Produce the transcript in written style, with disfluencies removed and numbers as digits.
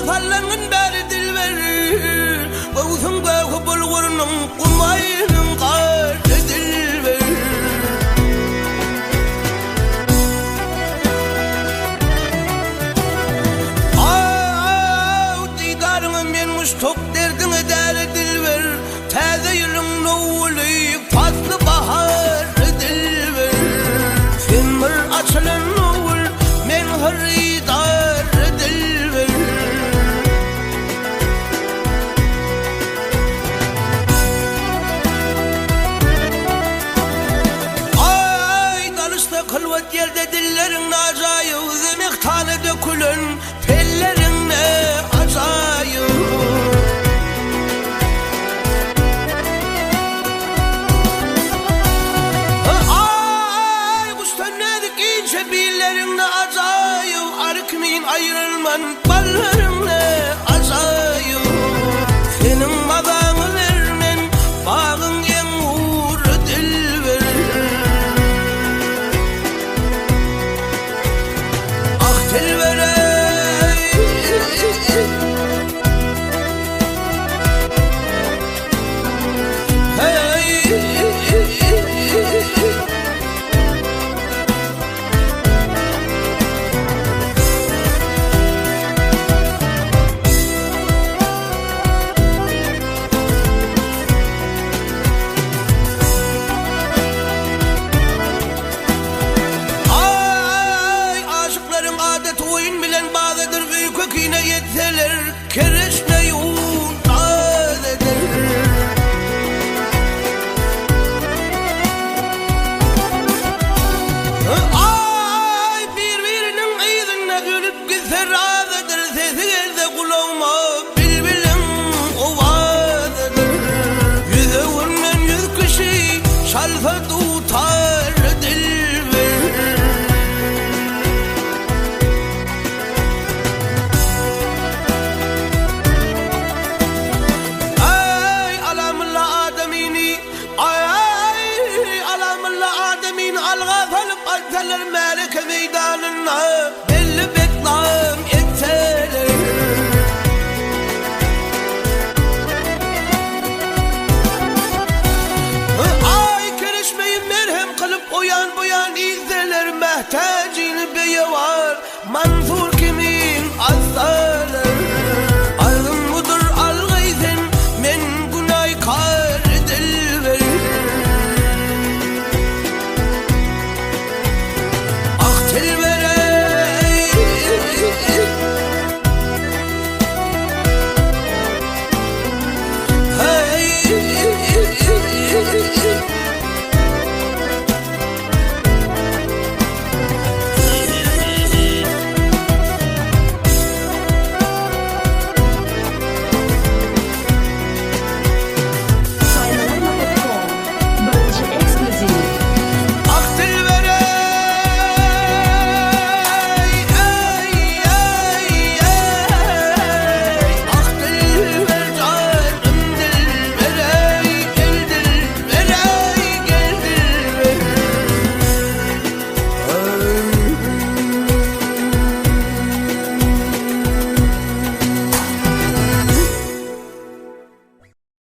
sallanın beri dilber Boğuzun bağı bulgurunun kumayının karı dilber Digarını menmiş tok derdini deri dilber Taze yılın novulu faslı bahar dilber Senmir açılın novul men hırridar dilber Ay dalışta kılvat yerde dillerin acayı Zemek tane dökülün pellerin ne acayı Billerin ne acayip Arıkmayın ayrılman balların ne acayip Senin madanı vermen bağın en uğru dilber Ah dilber oyun bilen bağlıdır büyük köküne yetseler Kereşme yoğun adedir Ay birbirinin iyidinle gülüp gitse razıdır Sesi gelse kulağıma bilbilin ovadıdır Yüze vurmen 100 kişi şalfa tutar dilber Algaz alıp alsalar melek meydanına